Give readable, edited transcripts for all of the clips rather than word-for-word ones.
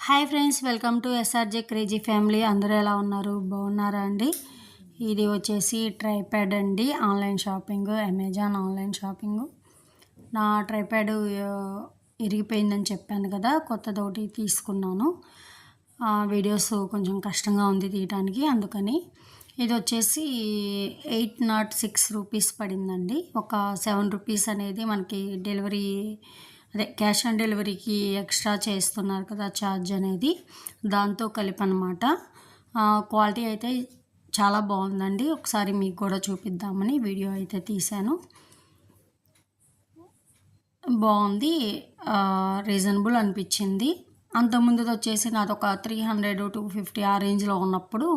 Hi friends, welcome to SRJ crazy family. అందరూ ఎలా ఉన్నారు? బాగున్నారా అండి? ఇది వచ్చేసి ట్రైప్యాడ్ అండి. Online shopping, Amazon online shopping. నా ట్రైప్యాడ్ ఇరిగిపోయిందని చెప్పాను కదా, కొత్తది ఒకటి తీసుకున్నాను. వీడియోస్ కొంచెం కష్టంగా ఉంది తీయడానికి, అందుకని. ఇది వచ్చేసి 806 రూపీస్ పడిందండి. ఒక 7 రూపీస్ అనేది మనకి డెలివరీ, అదే క్యాష్ ఆన్ డెలివరీకి ఎక్స్ట్రా చేస్తున్నారు కదా ఛార్జ్ అనేది, దాంతో కలిపి అనమాట. క్వాలిటీ అయితే చాలా బాగుందండి. ఒకసారి మీకు కూడా చూపిద్దామని వీడియో అయితే తీశాను. బాగుంది, రీజనబుల్ అనిపించింది. అంతకుముందుది వచ్చేసి నాదొక 300 250 ఆ రేంజ్లో ఉన్నప్పుడు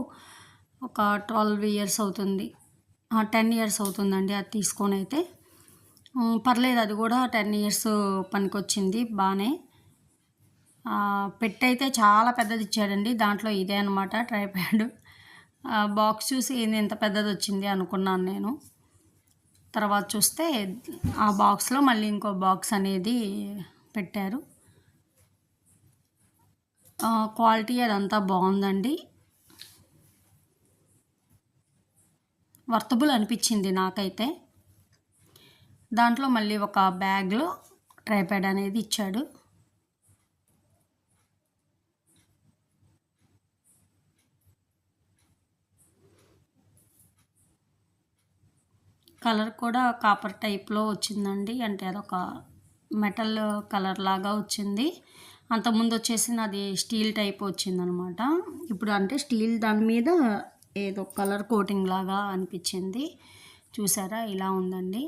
ఒక 12 ఇయర్స్ అవుతుంది, 10 ఇయర్స్ అవుతుందండి అది తీసుకొని. అయితే పర్లేదు, అది కూడా 10 ఇయర్స్ పనికొచ్చింది బాగానే. పెట్టయితే చాలా పెద్దది ఇచ్చాడండి. దాంట్లో ఇదే అనమాట ట్రైప్యాడ్. బాక్స్ చూసి ఏంది ఎంత పెద్దది వచ్చింది అనుకున్నాను నేను. తర్వాత చూస్తే ఆ బాక్స్లో మళ్ళీ ఇంకో బాక్స్ అనేది పెట్టారు. క్వాలిటీ అదంతా బాగుందండి, వర్తబుల్ అనిపించింది నాకైతే. దాంట్లో మళ్ళీ ఒక బ్యాగ్లో ట్రైప్యాడ్ అనేది ఇచ్చాడు. కలర్ కూడా కాపర్ టైప్లో వచ్చిందండి, అంటే అదొక మెటల్ కలర్ లాగా వచ్చింది. అంతకుముందు వచ్చేసి నాది స్టీల్ టైప్ వచ్చిందనమాట. ఇప్పుడు అంటే స్టీల్ దాని మీద ఏదో కలర్ కోటింగ్ లాగా అనిపించింది. చూసారా, ఇలా ఉందండి.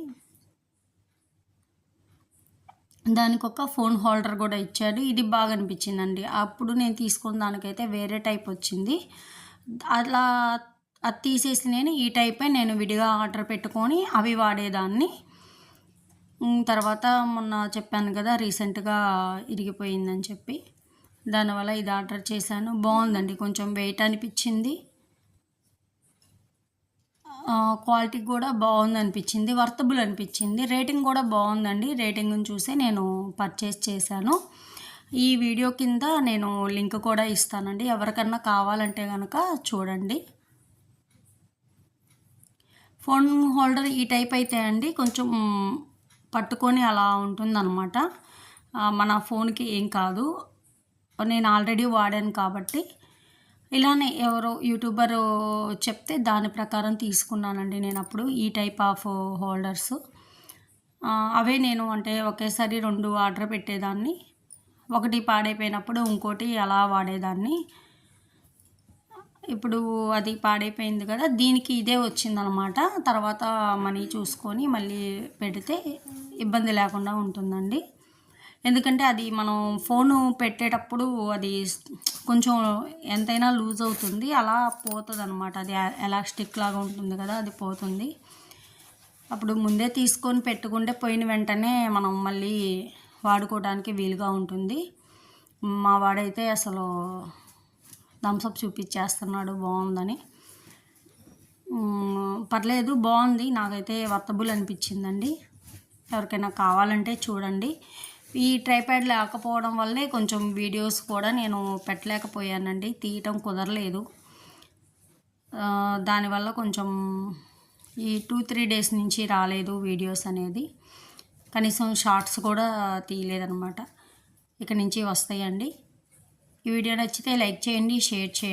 దానికి ఒక ఫోన్ హోల్డర్ కూడా ఇచ్చాడు. ఇది బాగా అనిపించిందండి. అప్పుడు నేను తీసుకున్న దానికైతే వేరే టైప్ వచ్చింది. అలా అది తీసేసి ఈ టైపే నేను విడిగా ఆర్డర్ పెట్టుకొని అవి వాడేదాన్ని. తర్వాత మొన్న చెప్పాను కదా రీసెంట్గా ఇరిగిపోయిందని చెప్పి, దానివల్ల ఇది ఆర్డర్ చేశాను. బాగుందండి, కొంచెం వెయిట్ అనిపించింది. క్వాలిటీ కూడా బాగుంది అనిపించింది, వర్తబుల్ అనిపించింది. రేటింగ్ కూడా బాగుందండి. రేటింగ్ని చూసే నేను పర్చేస్ చేశాను. ఈ వీడియో కింద నేను లింక్ కూడా ఇస్తానండి, ఎవరికన్నా కావాలంటే కనుక చూడండి. ఫోన్ హోల్డర్ ఈ టైప్ అయితే అండి కొంచెం పట్టుకొని అలా ఉంటుందన్నమాట. మన ఫోన్కి ఏం కాదు. నేను ఆల్రెడీ వాడాను కాబట్టి ఇలానే ఎవరో యూట్యూబర్ చెప్తే దాని ప్రకారం తీసుకున్నానండి నేను అప్పుడు ఈ టైప్ ఆఫ్ హోల్డర్స్. అవే నేను అంటే ఒకేసారి 2 ఆర్డర్ పెట్టేదాన్ని. ఒకటి పాడైపోయినప్పుడు ఇంకోటి అలా వాడేదాన్ని. ఇప్పుడు అది పాడైపోయింది కదా, దీనికి ఇదే వచ్చిందనమాట. తర్వాత మనీ చూసుకొని మళ్ళీ పెడితే ఇబ్బంది లేకుండా ఉంటుందండి. ఎందుకంటే అది మనం ఫోను పెట్టేటప్పుడు అది కొంచెం ఎంతైనా లూజ్ అవుతుంది, అలా పోతుంది అనమాట. అది ఎలాస్టిక్ లాగా ఉంటుంది కదా, అది పోతుంది. అప్పుడు ముందే తీసుకొని పెట్టుకుంటే పోయిన వెంటనే మనం మళ్ళీ వాడుకోవడానికి వీలుగా ఉంటుంది. మా వాడైతే అసలు థమ్స్అప్ చూపించేస్తున్నాడు బాగుందని. పర్లేదు, బాగుంది, నాకైతే వర్తబుల్ అనిపించిందండి. ఎవరికైనా కావాలంటే చూడండి. ఈ ట్రైప్యాడ్ లేకపోవడం వల్లే కొంచెం వీడియోస్ కూడా నేను పెట్టలేకపోయానండి, తీయటం కుదరలేదు. దానివల్ల కొంచెం ఈ 2-3 డేస్ నుంచి రాలేదు వీడియోస్ అనేది. కనీసం షార్ట్స్ కూడా తీయలేదన్నమాట. ఇక నుంచి వస్తాయండి. ఈ వీడియో నచ్చితే లైక్ చేయండి, షేర్ చేయండి.